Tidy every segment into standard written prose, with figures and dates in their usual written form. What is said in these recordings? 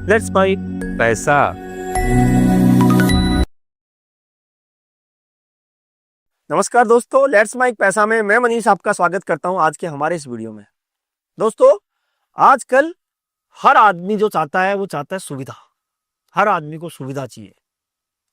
Let's buy पैसा। नमस्कार दोस्तों, लेट्स माइक पैसा में मैं मनीष आपका स्वागत करता हूं आज के हमारे इस वीडियो में। दोस्तों, आजकल हर आदमी जो चाहता है वो चाहता है सुविधा। हर आदमी को सुविधा चाहिए,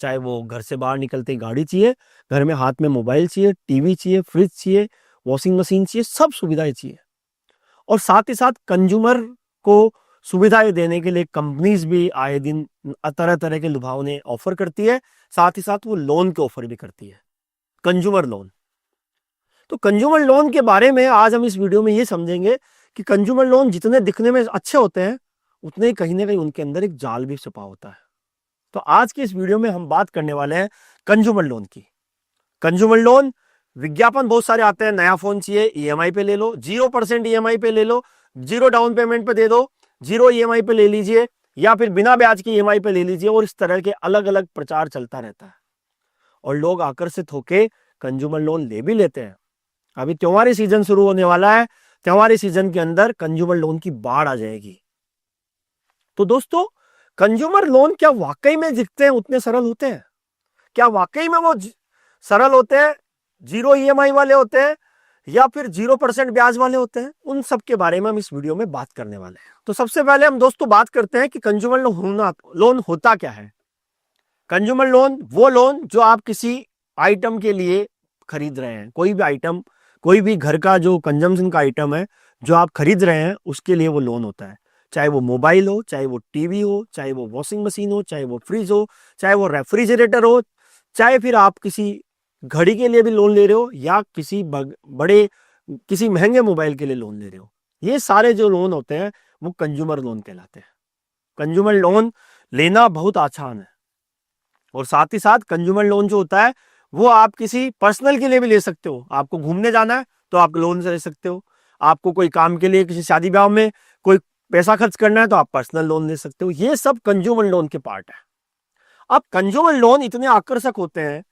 चाहे वो घर से बाहर निकलते ही गाड़ी चाहिए, घर में हाथ में मोबाइल चाहिए, टीवी चाहिए, फ्रिज चाहिए, वॉशिंग मशीन चाहिए, सब सुविधाएं चाहिए। और साथ ही साथ कंज्यूमर को सुविधाएं देने के लिए कंपनीज भी आए दिन तरह तरह के लुभावने ऑफर करती है। साथ ही साथ वो लोन के ऑफर भी करती है, कंज्यूमर लोन। तो कंज्यूमर लोन के बारे में आज हम इस वीडियो में ये समझेंगे कि कंज्यूमर लोन जितने दिखने में अच्छे होते हैं उतने ही कहीं ना कहीं उनके अंदर एक जाल भी छुपा होता है। तो आज की इस वीडियो में हम बात करने वाले हैं कंज्यूमर लोन की। कंज्यूमर लोन विज्ञापन बहुत सारे आते हैं, नया फोन चाहिए ईएमआई पे ले लो, 0% ईएमआई पे ले लो, 0 डाउन पेमेंट पे दे दो, 0 ईएमआई पे ले लीजिए, या फिर बिना ब्याज की ईएमआई पे ले लीजिए। और इस तरह के अलग अलग प्रचार चलता रहता है और लोग आकर्षित होकर कंज्यूमर लोन ले भी लेते हैं। अभी त्योहारी सीजन शुरू होने वाला है, त्योहारी सीजन के अंदर कंज्यूमर लोन की बाढ़ आ जाएगी। तो दोस्तों, कंज्यूमर लोन क्या वाकई में दिखते हैं उतने सरल होते हैं? क्या वाकई में वो सरल होते हैं, 0 ईएमआई वाले होते हैं, या फिर 0% ब्याज वाले होते हैं? उन सब के बारे में हम इस वीडियो में बात करने वाले हैं। तो सबसे पहले हम दोस्तों बात करते हैं कि कंज्यूमर लोन होता क्या है। कंज्यूमर लोन वो लोन जो आप किसी आइटम के लिए खरीद रहे हैं, कोई भी आइटम, कोई भी घर का जो कंजम्पशन का आइटम है जो आप खरीद रहे हैं उसके लिए वो लोन होता है। चाहे वो मोबाइल हो, चाहे वो टीवी हो, चाहे वो वॉशिंग मशीन हो, चाहे वो फ्रिज हो, चाहे वो रेफ्रिजरेटर हो, चाहे फिर आप किसी घड़ी के लिए भी लोन ले रहे हो, या किसी किसी महंगे मोबाइल के लिए लोन ले रहे हो, ये सारे जो लोन होते हैं वो कंज्यूमर लोन कहलाते हैं। कंज्यूमर लोन लेना बहुत आसान है। और साथ ही साथ कंज्यूमर लोन जो होता है वो आप किसी पर्सनल के लिए भी ले सकते हो। आपको घूमने जाना है तो आप लोन से ले सकते हो, आपको कोई काम के लिए किसी शादी ब्याह में कोई पैसा खर्च करना है तो आप पर्सनल लोन ले सकते हो। ये सब कंज्यूमर लोन के पार्ट है। अब कंज्यूमर लोन इतने आकर्षक होते हैं,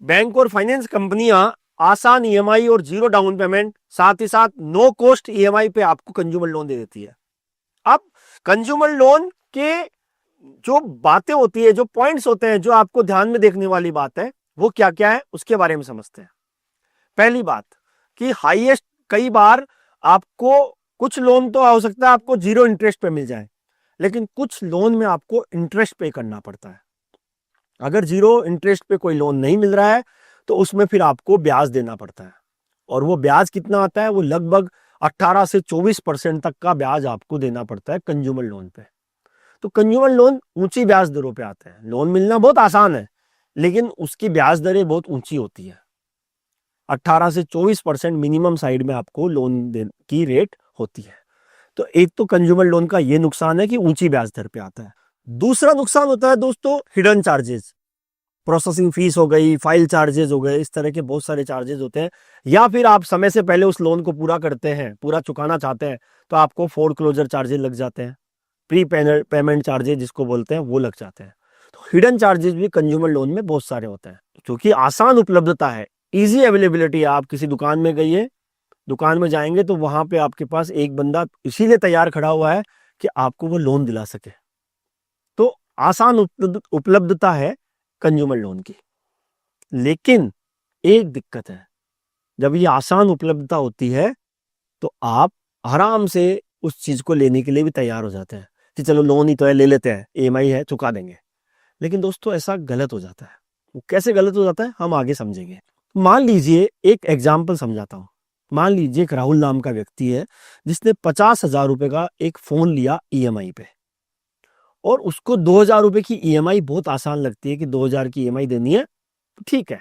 बैंक और फाइनेंस कंपनियां आसान ईएमआई और 0 डाउन पेमेंट, साथ ही साथ नो कॉस्ट ईएमआई पे आपको कंज्यूमर लोन दे देती है। अब कंज्यूमर लोन के जो बातें होती है, जो पॉइंट्स होते हैं, जो आपको ध्यान में देखने वाली बात है, वो क्या क्या है उसके बारे में समझते हैं। पहली बात कि हाईएस्ट, कई बार आपको कुछ लोन तो हो सकता है आपको 0 इंटरेस्ट पे मिल जाए, लेकिन कुछ लोन में आपको इंटरेस्ट पे करना पड़ता है। अगर 0 इंटरेस्ट पे कोई लोन नहीं मिल रहा है तो उसमें फिर आपको ब्याज देना पड़ता है। और वो ब्याज कितना आता है? वो लगभग 18 से 24% तक का ब्याज आपको देना पड़ता है कंज्यूमर लोन पे। तो कंज्यूमर लोन ऊंची ब्याज दरों पे आते हैं। लोन मिलना बहुत आसान है, लेकिन उसकी ब्याज दरें बहुत ऊंची होती है। 18 से 24% मिनिमम साइड में आपको लोन की रेट होती है। तो एक तो कंज्यूमर लोन का ये नुकसान है कि ऊंची ब्याज दर पे आता है। दूसरा नुकसान होता है दोस्तों हिडन चार्जेस, प्रोसेसिंग फीस हो गई, फाइल चार्जेस हो गए, इस तरह के बहुत सारे चार्जेस होते हैं। या फिर आप समय से पहले उस लोन को पूरा करते हैं, पूरा चुकाना चाहते हैं, तो आपको फोरक्लोजर चार्जेस लग जाते हैं, प्री पेमेंट चार्जेस जिसको बोलते हैं वो लग जाते हैं। तो हिडन चार्जेस भी कंज्यूमर लोन में बहुत सारे होते हैं। क्योंकि आसान उपलब्धता है, इजी अवेलेबिलिटी है। आप किसी दुकान में गइए, दुकान में जाएंगे तो वहां पे आपके पास एक बंदा इसीलिए तैयार खड़ा हुआ है कि आपको वो लोन दिला सके। तो आसान उपलब्धता है कंज्यूमर लोन की। लेकिन एक दिक्कत है, जब ये आसान उपलब्धता होती है तो आप आराम से उस चीज को लेने के लिए भी तैयार हो जाते हैं कि चलो लोन ही तो है, ले लेते हैं, ईएमआई है, चुका देंगे। लेकिन दोस्तों ऐसा गलत हो जाता है। वो कैसे गलत हो जाता है हम आगे समझेंगे। मान लीजिए, एक एग्जाम्पल समझाता हूं। मान लीजिए एक राहुल नाम का व्यक्ति है जिसने 50,000 रुपए का एक फोन लिया ईएमआई पे, और उसको 2,000 रुपए की ईएमआई बहुत आसान लगती है कि 2,000 की ईएमआई देनी है, ठीक है।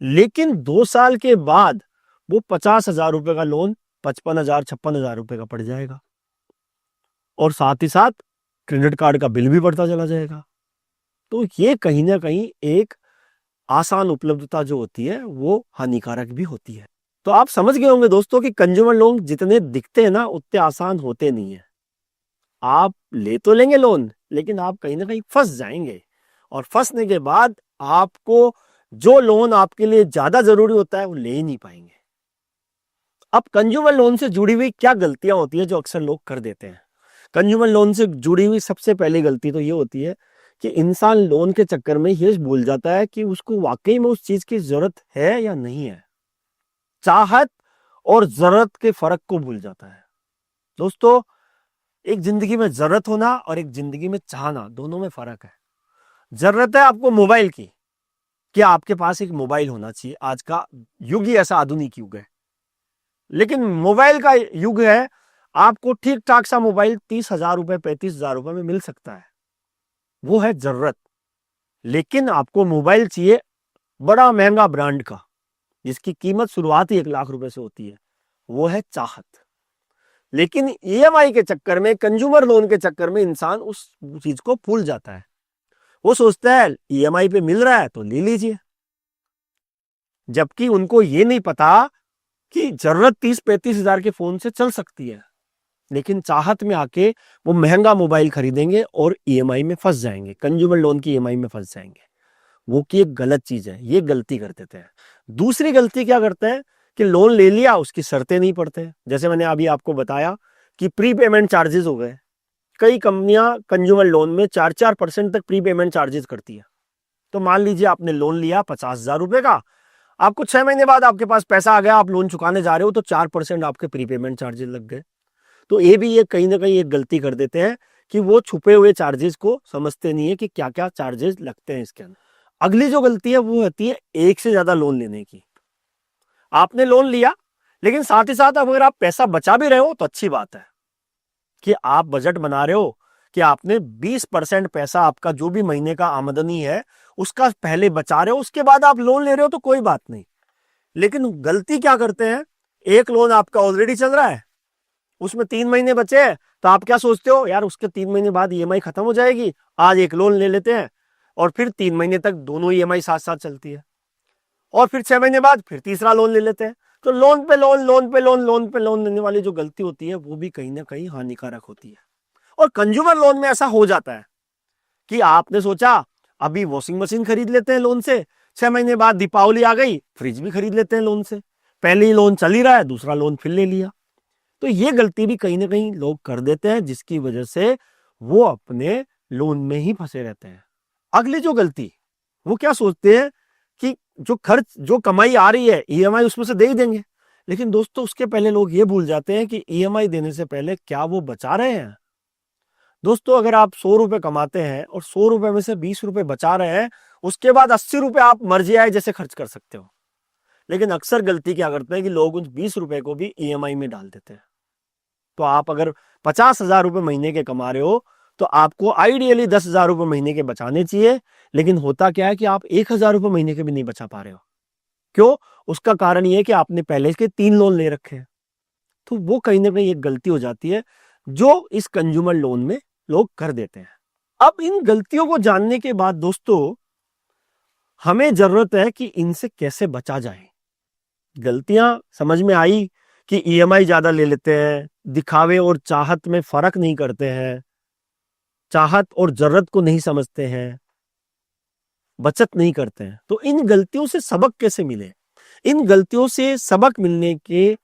लेकिन 2 साल के बाद वो 50,000 रुपए का लोन 55,000 56,000 रुपए का पड़ जाएगा, और साथ ही साथ क्रेडिट कार्ड का बिल भी बढ़ता चला जाएगा। तो ये कहीं ना कहीं एक आसान उपलब्धता जो होती है वो हानिकारक भी होती है। तो आप समझ गए होंगे दोस्तों कि कंज्यूमर लोन जितने दिखते हैं ना उतने आसान होते नहीं है। आप ले तो लेंगे लोन, लेकिन आप कहीं ना कहीं फंस जाएंगे, और फंसने के बाद आपको जो लोन आपके लिए ज्यादा जरूरी होता है वो ले ही नहीं पाएंगे। अब कंज्यूमर लोन से जुड़ी हुई क्या गलतियां होती है जो अक्सर लोग कर देते हैं? कंज्यूमर लोन से जुड़ी हुई सबसे पहली गलती तो ये होती है कि इंसान लोन के चक्कर में ये भूल जाता है कि उसको वाकई में उस चीज की जरूरत है या नहीं है। चाहत और जरूरत के फर्क को भूल जाता है। दोस्तों, एक जिंदगी में जरूरत होना और एक जिंदगी में चाहना, दोनों में फर्क है। जरूरत है आपको मोबाइल की, कि आपके पास एक मोबाइल होना चाहिए। आज का युग ही ऐसा आधुनिक युग है। लेकिन मोबाइल का युग है, आपको ठीक ठाक सा मोबाइल 30,000 रुपए 35,000 रुपए में मिल सकता है, वो है जरूरत। लेकिन आपको मोबाइल चाहिए बड़ा महंगा ब्रांड का, जिसकी कीमत शुरुआत ही 1 लाख रुपए से होती है, वो है चाहत। लेकिन ईएमआई के चक्कर में, कंज्यूमर लोन के चक्कर में इंसान उस चीज को भूल जाता है। वो सोचता है ईएमआई पे मिल रहा है तो ले लीजिए, जबकि उनको ये नहीं पता कि जरूरत 30-35 हजार के फोन से चल सकती है, लेकिन चाहत में आके वो महंगा मोबाइल खरीदेंगे और ईएमआई में फंस जाएंगे, कंज्यूमर लोन की ईएमआई में फंस जाएंगे। वो की एक गलत चीज है, ये गलती कर देते हैं। दूसरी गलती क्या करते हैं कि लोन ले लिया, उसकी शर्तें नहीं पढ़ते। जैसे मैंने अभी आपको बताया कि प्री पेमेंट चार्जेस हो गए। कई कंपनियां कंज्यूमर लोन में 4% तक प्री पेमेंट चार्जेस करती है। तो मान लीजिए आपने लोन लिया 50,000 रुपए का, आपको 6 महीने बाद आपके पास पैसा आ गया, आप लोन चुकाने जा रहे हो, तो 4% आपके प्री पेमेंट चार्जेस लग गए। तो ये भी कहीं ना कहीं एक गलती कर देते हैं कि वो छुपे हुए चार्जेस को समझते नहीं है कि क्या क्या चार्जेस लगते हैं इसके अंदर। अगली जो गलती है वो होती है एक से ज्यादा लोन लेने की। आपने लोन लिया, लेकिन साथ ही साथ अगर आप पैसा बचा भी रहे हो तो अच्छी बात है कि आप बजट बना रहे हो कि आपने 20% पैसा आपका जो भी महीने का आमदनी है उसका पहले बचा रहे हो, उसके बाद आप लोन ले रहे हो तो कोई बात नहीं। लेकिन गलती क्या करते हैं, एक लोन आपका ऑलरेडी चल रहा है, उसमें 3 महीने बचे हैं, तो आप क्या सोचते हो, यार उसके 3 महीने बाद ईएमआई खत्म हो जाएगी, आज एक लोन ले लेते हैं, और फिर 3 महीने तक दोनों ईएमआई साथ साथ चलती है, और फिर 6 महीने बाद फिर तीसरा लोन ले लेते हैं। तो लोन पे लोन, लोन पे लोन, लोन पे लोन लेने वाली जो गलती होती है वो भी कहीं ना कहीं हानिकारक होती है। और कंज्यूमर लोन में ऐसा हो जाता है कि आपने सोचा अभी वॉशिंग मशीन खरीद लेते हैं लोन से, 6 महीने बाद दीपावली आ गई, फ्रिज भी खरीद लेते हैं लोन से, पहले ही लोन चल ही रहा है, दूसरा लोन फिर ले लिया। तो ये गलती भी कहीं ना कहीं लोग कर देते हैं, जिसकी वजह से वो अपने लोन में ही फंसे रहते हैं। अगली जो गलती, वो क्या सोचते हैं कि जो खर्च, जो कमाई आ रही है ईएमआई उसमें से दे ही देंगे। लेकिन दोस्तों, उसके पहले लोग ये भूल जाते हैं कि ईएमआई देने से पहले क्या वो बचा रहे हैं। दोस्तों, अगर आप 100 रुपए कमाते हैं और 100 रुपए में से 20 रुपए बचा रहे हैं, उसके बाद 80 रुपए आप मर्जी आए जैसे खर्च कर सकते हो। लेकिन अक्सर गलती क्या करते हैं कि लोग उन 20 रुपए को भी ईएमआई में डाल देते हैं। तो आप अगर 50,000 रुपए महीने के कमा रहे हो तो आपको आइडियली 10,000 रुपए महीने के बचाने चाहिए। लेकिन होता क्या है कि आप 1,000 रुपए महीने के भी नहीं बचा पा रहे हो। क्यों? उसका कारण ये है कि आपने पहले के 3 लोन ले रखे हैं। तो वो कहीं ना कहीं एक गलती हो जाती है जो इस कंज्यूमर लोन में लोग कर देते हैं। अब इन गलतियों को जानने के बाद दोस्तों, हमें जरूरत है कि इनसे कैसे बचा जाए। गलतियां समझ में आई कि ईएमआई ज्यादा ले लेते हैं, दिखावे और चाहत में फर्क नहीं करते हैं, चाहत और जरूरत को नहीं समझते हैं, बचत नहीं करते हैं। तो इन गलतियों से सबक कैसे मिले? इन गलतियों से सबक मिलने के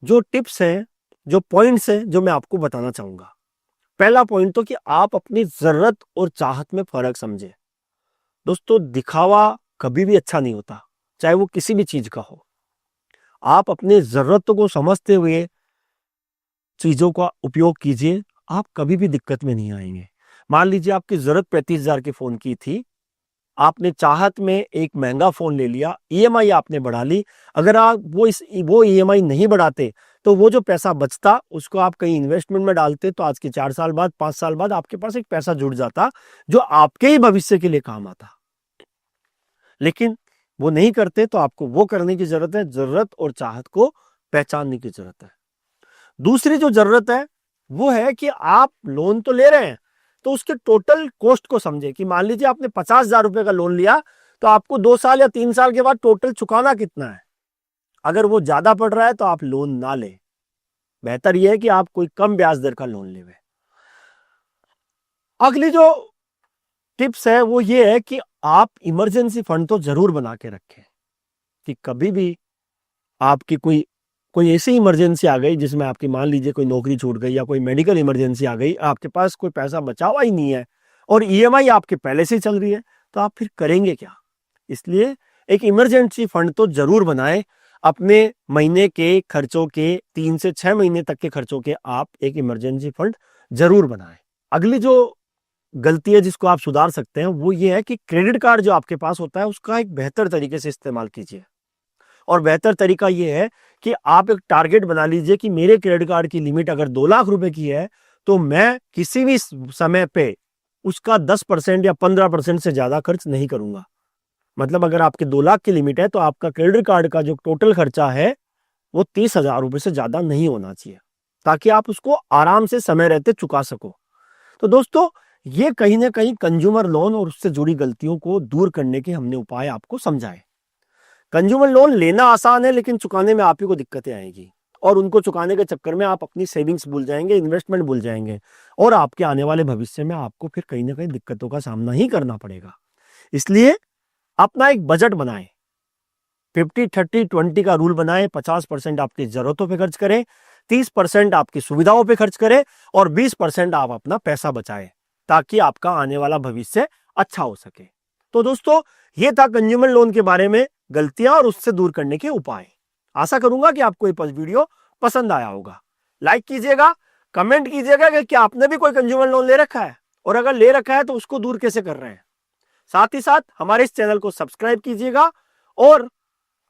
जो टिप्स हैं, जो पॉइंट्स हैं, जो मैं आपको बताना चाहूंगा। पहला पॉइंट तो कि आप अपनी जरूरत और चाहत में फर्क समझे। दोस्तों, दिखावा कभी भी अच्छा नहीं होता, चाहे वो किसी भी चीज का हो। आप अपने जरूरतों को समझते हुए चीजों का उपयोग कीजिए, आप कभी भी दिक्कत में नहीं आएंगे। मान लीजिए आपकी जरूरत 35,000 के फोन की थी, आपने चाहत में एक महंगा फोन ले लिया, ईएमआई आपने बढ़ा ली। अगर आप वो ईएमआई नहीं बढ़ाते तो वो जो पैसा बचता उसको आप कहीं इन्वेस्टमेंट में डालते, तो आज के 4 साल बाद, 5 साल बाद आपके पास एक पैसा जुड़ जाता जो आपके ही भविष्य के लिए काम आता। लेकिन वो नहीं करते, तो आपको वो करने की जरूरत है, जरूरत और चाहत को पहचानने की जरूरत है। दूसरी जो जरूरत है वो है कि आप लोन तो ले रहे हैं, तो उसके टोटल कॉस्ट को समझे कि मान लीजिए आपने 50,000 रुपए का लोन लिया, तो आपको 2 साल या 3 साल के बाद टोटल चुकाना कितना है। अगर वो ज्यादा पड़ रहा है तो आप लोन ना ले, बेहतर यह है कि आप कोई कम ब्याज दर का लोन ले। अगली जो टिप्स है वो ये है कि आप इमरजेंसी फंड तो जरूर बना के रखें कि कभी भी आपकी कोई कोई ऐसी इमरजेंसी आ गई जिसमें आपकी मान लीजिए कोई नौकरी छूट गई या कोई मेडिकल इमरजेंसी आ गई, आपके पास कोई पैसा बचा हुआ ही नहीं है और ईएमआई आपके पहले से चल रही है, तो आप फिर करेंगे क्या? इसलिए एक इमरजेंसी फंड तो जरूर बनाएं। अपने महीने के खर्चों के 3 से 6 महीने तक के खर्चों के आप एक इमरजेंसी फंड जरूर बनाएं। अगली जो गलती है जिसको आप सुधार सकते हैं वो ये है कि क्रेडिट कार्ड जो आपके पास होता है उसका एक बेहतर तरीके से इस्तेमाल कीजिए। और बेहतर तरीका ये है कि आप एक टारगेट बना लीजिए कि मेरे क्रेडिट कार्ड की लिमिट अगर 2 लाख रुपए की है तो मैं किसी भी समय पे उसका 10% या 15% से ज्यादा खर्च नहीं करूंगा। मतलब अगर आपके 2 लाख की लिमिट है तो आपका क्रेडिट कार्ड का जो टोटल खर्चा है वो 30,000 रुपए से ज्यादा नहीं होना चाहिए, ताकि आप उसको आराम से समय रहते चुका सको। तो दोस्तों, ये कहीं ना कहीं कंज्यूमर लोन और उससे जुड़ी गलतियों को दूर करने के हमने उपाय आपको समझाए। कंज्यूमर लोन लेना आसान है लेकिन चुकाने में आप ही को दिक्कतें आएगी और उनको चुकाने के चक्कर में आप अपनी सेविंग्स भूल जाएंगे, इन्वेस्टमेंट भूल जाएंगे और आपके आने वाले भविष्य में आपको फिर कहीं ना कहीं दिक्कतों का सामना ही करना पड़ेगा। इसलिए अपना एक बजट बनाएं, 50-30-20 का रूल बनाएं। 50% आपकी जरूरतों पे खर्च करें, 30% आपकी सुविधाओं पे खर्च करें और 20% आप अपना पैसा बचाएं, ताकि आपका आने वाला भविष्य अच्छा हो सके। तो दोस्तों, ये था कंज्यूमर लोन के बारे में गलतियां और उससे दूर करने के उपाय। आशा करूंगा कि आपको ये वीडियो पसंद आया होगा। लाइक कीजिएगा, कमेंट कीजिएगा कि क्या आपने भी कोई कंज्यूमर लोन ले रखा है और अगर ले रखा है तो उसको दूर कैसे कर रहे हैं। साथ ही साथ हमारे इस चैनल को सब्सक्राइब कीजिएगा और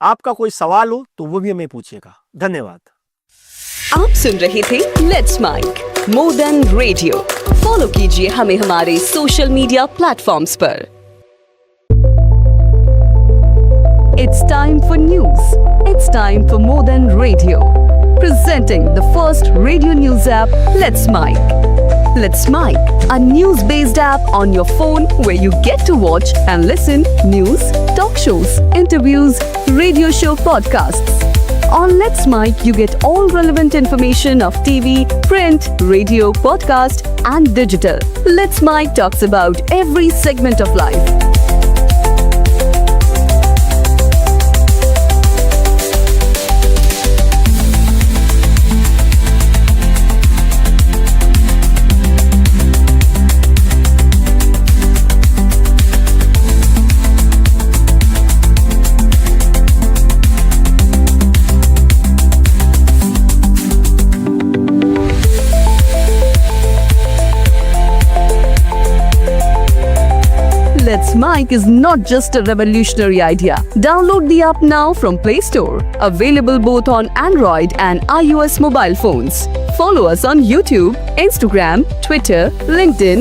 आपका कोई सवाल हो तो वो भी हमें पूछिएगा। धन्यवाद। आप सुन रहे थे let's mic more than radio. Follow कीजिए हमें हमारे सोशल मीडिया प्लेटफॉर्म्स पर। It's time for news. It's time for more than radio. Presenting the first radio news app, Let's Mic. Let's Mic, a news-based app on your phone where you get to watch and listen news, talk shows, interviews, radio show podcasts. On Let's Mic, you get all relevant information of TV, print, radio, podcast, and digital. Let's Mic talks about every segment of life. Let's Mic is not just a revolutionary idea. Download the app now from Play Store. Available both on Android and iOS mobile phones. Follow us on YouTube, Instagram, Twitter, LinkedIn.